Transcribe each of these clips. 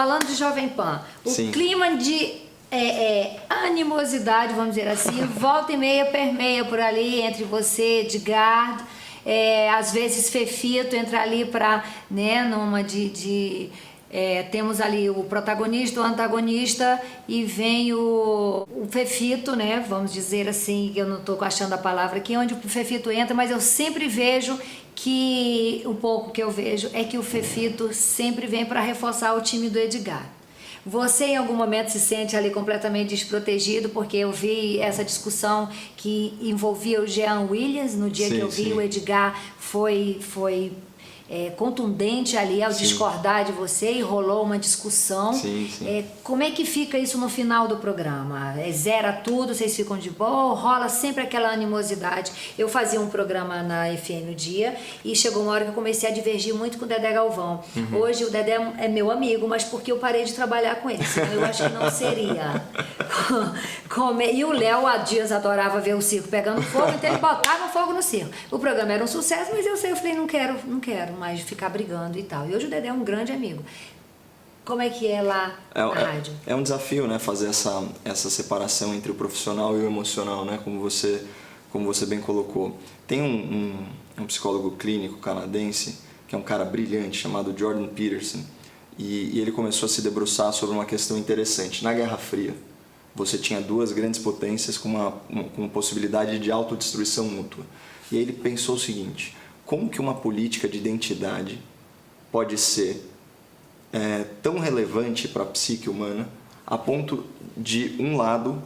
Falando de Jovem Pan, o Sim. clima de animosidade, vamos dizer assim, volta e meia permeia por ali entre você, Edgar, às vezes Fefito entra ali para, né, numa temos ali o protagonista, o antagonista e vem o Fefito, né, vamos dizer assim, que eu não estou achando a palavra aqui, onde o Fefito entra, mas eu sempre vejo que, o pouco que eu vejo, é que o Fefito sempre vem para reforçar o time do Edgar. Você em algum momento se sente ali completamente desprotegido, porque eu vi essa discussão que envolvia o Jean Williams, no dia Sim, que eu vi sim. o Edgar foi contundente ali ao Sim. discordar de você e rolou uma discussão. Sim, sim. Como é que fica isso no final do programa? Zera tudo, vocês ficam de boa ou rola sempre aquela animosidade? Eu fazia um programa na FM o dia e chegou uma hora que eu comecei a divergir muito com o Dedé Galvão. Hoje o Dedé é meu amigo, mas porque eu parei de trabalhar com ele, senão eu acho que não seria. E o Léo há dias adorava ver o circo pegando fogo, então ele botava fogo no circo. O programa era um sucesso, mas eu falei, não quero mais ficar brigando e tal. E hoje o Dedé é um grande amigo. Como é que é lá na rádio? É um desafio, né, fazer essa separação entre o profissional e o emocional, né, como você bem colocou. Tem um psicólogo clínico canadense, que é um cara brilhante, chamado Jordan Peterson, e ele começou a se debruçar sobre uma questão interessante. Na Guerra Fria, você tinha duas grandes potências com uma possibilidade de autodestruição mútua. E aí ele pensou o seguinte: como que uma política de identidade pode ser tão relevante para a psique humana a ponto de um lado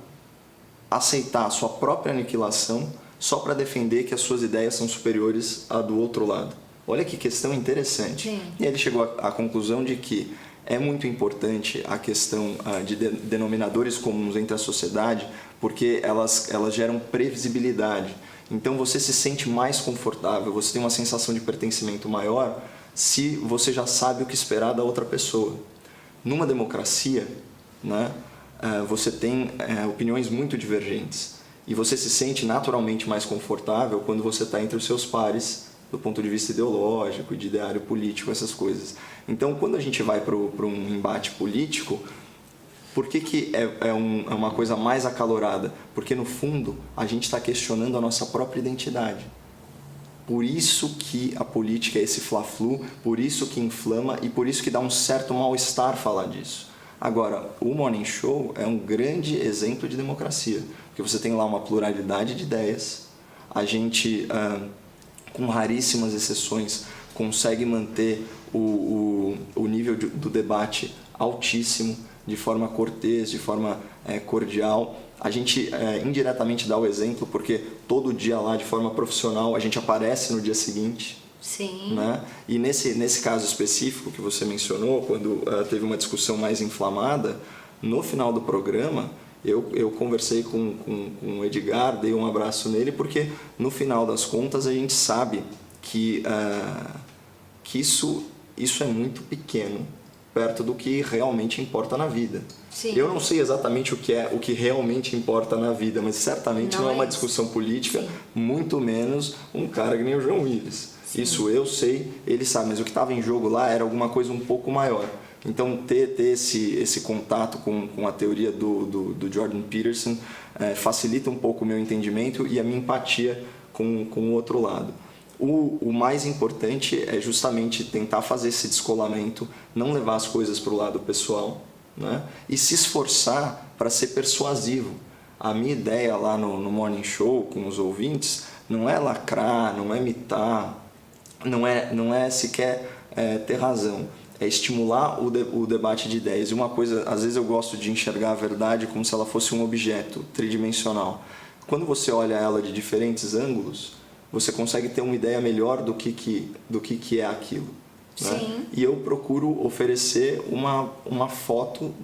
aceitar a sua própria aniquilação só para defender que as suas ideias são superiores à do outro lado? Olha que questão interessante. Sim. E ele chegou à conclusão de que é muito importante a questão de denominadores comuns entre a sociedade, porque elas geram previsibilidade. Então você se sente mais confortável, você tem uma sensação de pertencimento maior se você já sabe o que esperar da outra pessoa. Numa democracia, né, você tem opiniões muito divergentes e você se sente naturalmente mais confortável quando você está entre os seus pares do ponto de vista ideológico, de ideário político, essas coisas. Então, quando a gente vai para um embate político, por que é uma coisa mais acalorada? Porque, no fundo, a gente está questionando a nossa própria identidade. Por isso que a política é esse fla-flu, por isso que inflama e por isso que dá um certo mal-estar falar disso. Agora, o Morning Show é um grande exemplo de democracia, porque você tem lá uma pluralidade de ideias, a gente, com raríssimas exceções, consegue manter o nível do debate altíssimo, de forma cortês, de forma cordial. A gente indiretamente dá o exemplo, porque todo dia lá, de forma profissional, a gente aparece no dia seguinte. Sim. Né? E nesse caso específico que você mencionou, quando teve uma discussão mais inflamada, no final do programa, eu conversei com o Edgar, dei um abraço nele, porque no final das contas a gente sabe que isso é muito pequeno perto do que realmente importa na vida. Sim. Eu não sei exatamente o que realmente importa na vida, mas certamente não é uma discussão política, Sim. muito menos um cara que nem o João Willis. Sim. Isso eu sei, ele sabe, mas o que estava em jogo lá era alguma coisa um pouco maior. Então, ter esse contato com a teoria do Jordan Peterson facilita um pouco o meu entendimento e a minha empatia com o outro lado. O mais importante é justamente tentar fazer esse descolamento, não levar as coisas para o lado pessoal, né? E se esforçar para ser persuasivo. A minha ideia lá no Morning Show com os ouvintes não é lacrar, não é imitar, não é sequer ter razão. É estimular o debate de ideias. E uma coisa, às vezes eu gosto de enxergar a verdade como se ela fosse um objeto tridimensional. Quando você olha ela de diferentes ângulos, você consegue ter uma ideia melhor do que é aquilo. Né? Sim. E eu procuro oferecer uma foto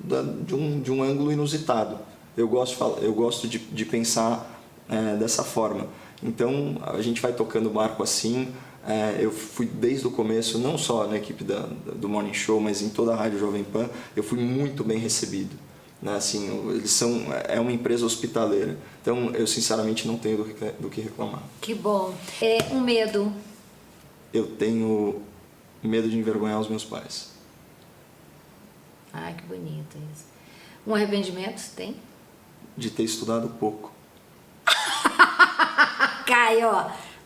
de um ângulo inusitado. Eu gosto de pensar dessa forma. Então, a gente vai tocando o barco assim. Eu fui desde o começo, não só na equipe do Morning Show, mas em toda a Rádio Jovem Pan, eu fui muito bem recebido. Né? Assim, é uma empresa hospitaleira. Então, eu sinceramente não tenho do que reclamar. Que bom. Um medo? Eu tenho medo de envergonhar os meus pais. Ai, que bonito isso. Um arrependimento tem? De ter estudado pouco. Caio,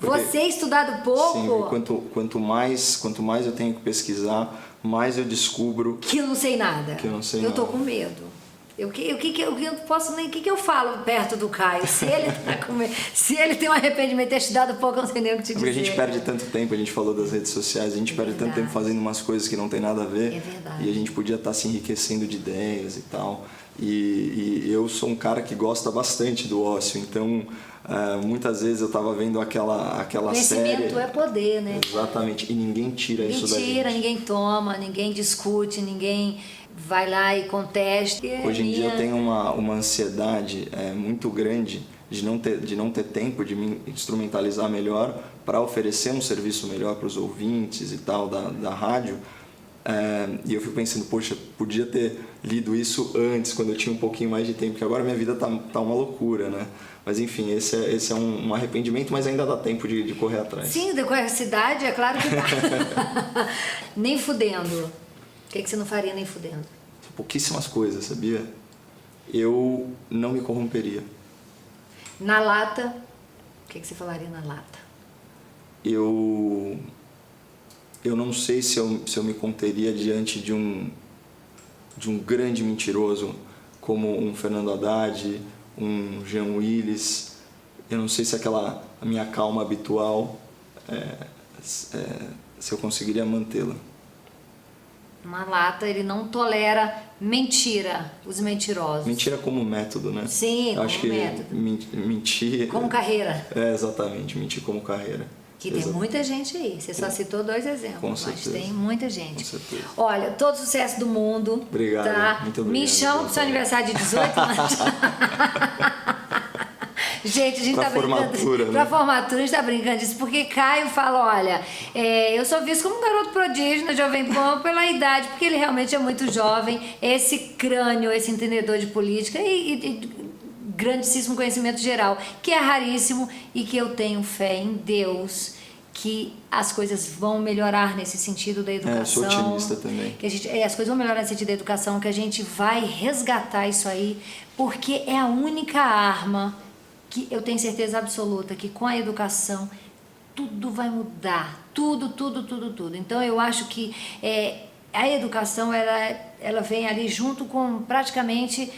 Porque, você estudado pouco? Sim, quanto mais eu tenho que pesquisar, mais eu descubro que eu não sei nada. Que eu não sei eu tô nada. com medo. Eu não posso nem. O que eu falo perto do Caio? Se ele tá com medo, se ele tem um arrependimento de ter estudado pouco, eu não sei nem o que te dizer. Porque a gente perde tanto tempo, a gente falou das redes sociais, a gente perde tanto tempo fazendo umas coisas que não tem nada a ver. É verdade. E a gente podia estar se enriquecendo de ideias e tal. E eu sou um cara que gosta bastante do ócio, então muitas vezes eu estava vendo aquela série. Conhecimento é poder, né? Exatamente, e ninguém tira isso da gente. Ninguém toma, ninguém discute, ninguém vai lá e contesta. Hoje em dia eu tenho uma ansiedade muito grande de não ter tempo de me instrumentalizar melhor para oferecer um serviço melhor para os ouvintes e tal da rádio. E eu fico pensando, poxa, podia ter lido isso antes, quando eu tinha um pouquinho mais de tempo, porque agora minha vida tá uma loucura, né? Mas enfim, esse é um arrependimento, mas ainda dá tempo de correr atrás. Sim, com a cidade, é claro que dá. Nem fudendo. O que você não faria nem fudendo? Pouquíssimas coisas, sabia? Eu não me corromperia. Na lata, o que você falaria na lata? Eu não sei se eu me conteria diante de um grande mentiroso como um Fernando Haddad, um Jean Willis. Eu não sei se a minha calma habitual, se eu conseguiria mantê-la. Uma lata, ele não tolera mentira, os mentirosos. Mentira como método, né? Sim, eu acho que método. Mentir... Como carreira. Exatamente, mentir como carreira. Que tem muita gente aí. Você só citou 2 exemplos, Com mas certeza. tem muita gente. Com certeza. Olha, todo sucesso do mundo. Obrigado, tá? muito obrigado. Me chama pro seu aniversário de 18 anos. Gente, a gente pra tá brincando. Formatura, né? Pra formatura, a gente tá brincando disso, porque Caio fala, olha, eu sou visto como um garoto prodígio na Jovem Pan pela idade, porque ele realmente é muito jovem, esse crânio, esse entendedor de política e grandíssimo conhecimento geral, que é raríssimo e que eu tenho fé em Deus que as coisas vão melhorar nesse sentido da educação. Eu sou otimista também. Que as coisas vão melhorar nesse sentido da educação, que a gente vai resgatar isso aí, porque é a única arma que eu tenho certeza absoluta que com a educação tudo vai mudar. Tudo. Então eu acho que a educação ela vem ali junto com praticamente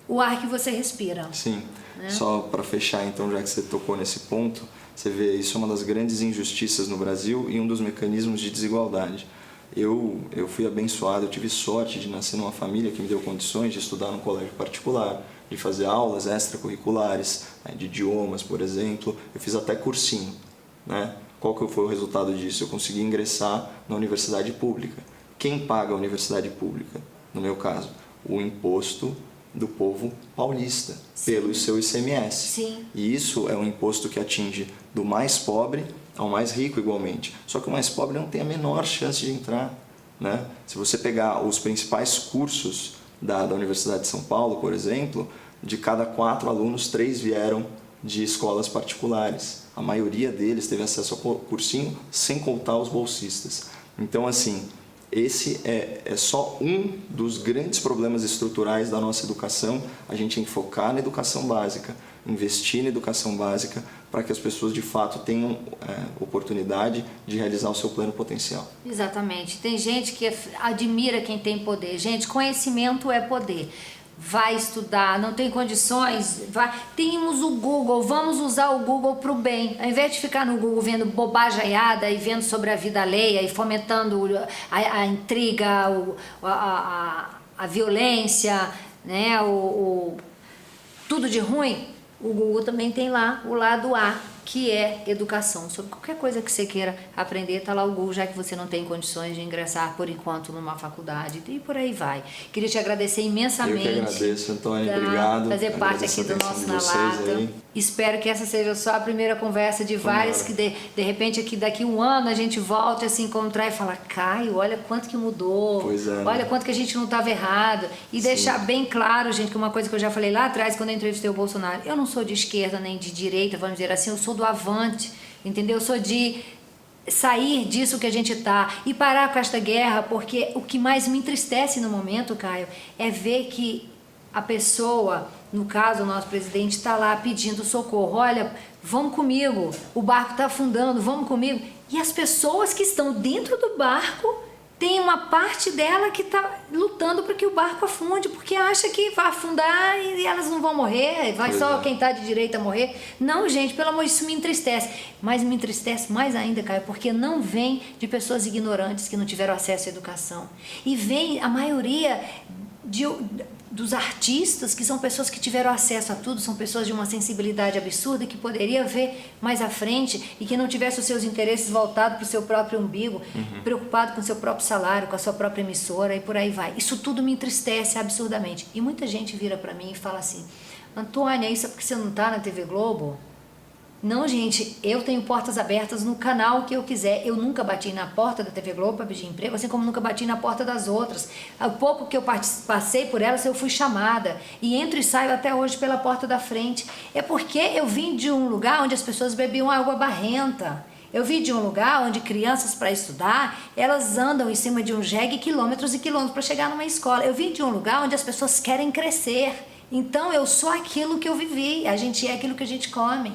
o ar que você respira. Sim. Né? Só para fechar então, já que você tocou nesse ponto, você vê, isso é uma das grandes injustiças no Brasil e um dos mecanismos de desigualdade. Eu fui abençoado, eu tive sorte de nascer numa família que me deu condições de estudar num colégio particular, de fazer aulas extracurriculares, de idiomas, por exemplo. Eu fiz até cursinho, né? Qual que foi o resultado disso? Eu consegui ingressar na universidade pública. Quem paga a universidade pública? No meu caso, o imposto do povo paulista, pelo seu ICMS. Sim. E isso é um imposto que atinge do mais pobre ao mais rico igualmente. Só que o mais pobre não tem a menor chance de entrar, né? Se você pegar os principais cursos da Universidade de São Paulo, por exemplo, de cada 4 alunos, 3 vieram de escolas particulares. A maioria deles teve acesso ao cursinho, sem contar os bolsistas. Então, assim, esse é só um dos grandes problemas estruturais da nossa educação. A gente tem que focar na educação básica, investir na educação básica, para que as pessoas de fato tenham oportunidade de realizar o seu pleno potencial. Exatamente. Tem gente que admira quem tem poder. Gente, conhecimento é poder. Vai estudar, não tem condições, temos o Google, vamos usar o Google para o bem. Ao invés de ficar no Google vendo bobajaiada e vendo sobre a vida alheia e fomentando a intriga, a violência, né, tudo de ruim, o Google também tem lá o lado A, que é educação. Sobre qualquer coisa que você queira aprender, está lá o Google, já que você não tem condições de ingressar por enquanto numa faculdade, e por aí vai. Queria te agradecer imensamente. Eu que agradeço, Antônio, obrigado. Fazer parte aqui do nosso Na Lata. Espero que essa seja só a primeira conversa de várias, que de repente aqui daqui um ano a gente volte a se encontrar e falar, Caio, olha quanto que mudou, pois é, olha quanto que a gente não estava errado. E sim, deixar bem claro, gente, que uma coisa que eu já falei lá atrás, quando eu entrevistei o Bolsonaro, eu não sou de esquerda nem de direita, vamos dizer assim, eu sou do avante, entendeu? Eu sou de sair disso que a gente tá e parar com esta guerra, porque o que mais me entristece no momento, Caio, é ver que a pessoa, no caso o nosso presidente, está lá pedindo socorro. Olha, vamos comigo, o barco está afundando, vamos comigo. E as pessoas que estão dentro do barco, tem uma parte dela que está lutando para que o barco afunde, porque acha que vai afundar e elas não vão morrer, vai só quem está de direita morrer. Não, gente, pelo amor de Deus, isso me entristece. Mas me entristece mais ainda, Caio, porque não vem de pessoas ignorantes que não tiveram acesso à educação. E vem a maioria dos artistas, que são pessoas que tiveram acesso a tudo, são pessoas de uma sensibilidade absurda que poderia ver mais à frente e que não tivesse os seus interesses voltados para o seu próprio umbigo, preocupado com o seu próprio salário, com a sua própria emissora e por aí vai. Isso tudo me entristece absurdamente. E muita gente vira para mim e fala assim: Antônia, isso é porque você não está na TV Globo? Não, gente, eu tenho portas abertas no canal que eu quiser. Eu nunca bati na porta da TV Globo para pedir emprego, assim como nunca bati na porta das outras. Há pouco que eu passei por elas, eu fui chamada. E entro e saio até hoje pela porta da frente. É porque eu vim de um lugar onde as pessoas bebiam água barrenta. Eu vim de um lugar onde crianças, para estudar, elas andam em cima de um jegue quilômetros e quilômetros para chegar numa escola. Eu vim de um lugar onde as pessoas querem crescer. Então eu sou aquilo que eu vivi. A gente é aquilo que a gente come.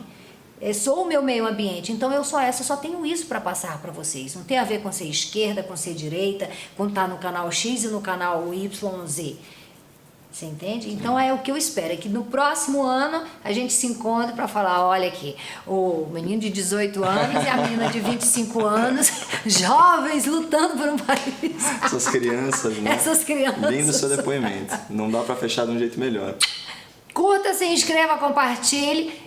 Eu sou o meu meio ambiente, então eu só tenho isso para passar para vocês. Não tem a ver com ser esquerda, com ser direita, com estar no canal X e no canal YZ. Você entende? Então é o que eu espero, é que no próximo ano a gente se encontre para falar: olha aqui, o menino de 18 anos e a menina de 25 anos, jovens lutando por um país. Essas crianças, né? Essas crianças. Lindo seu depoimento. Não dá para fechar de um jeito melhor. Curta, se inscreva, compartilhe.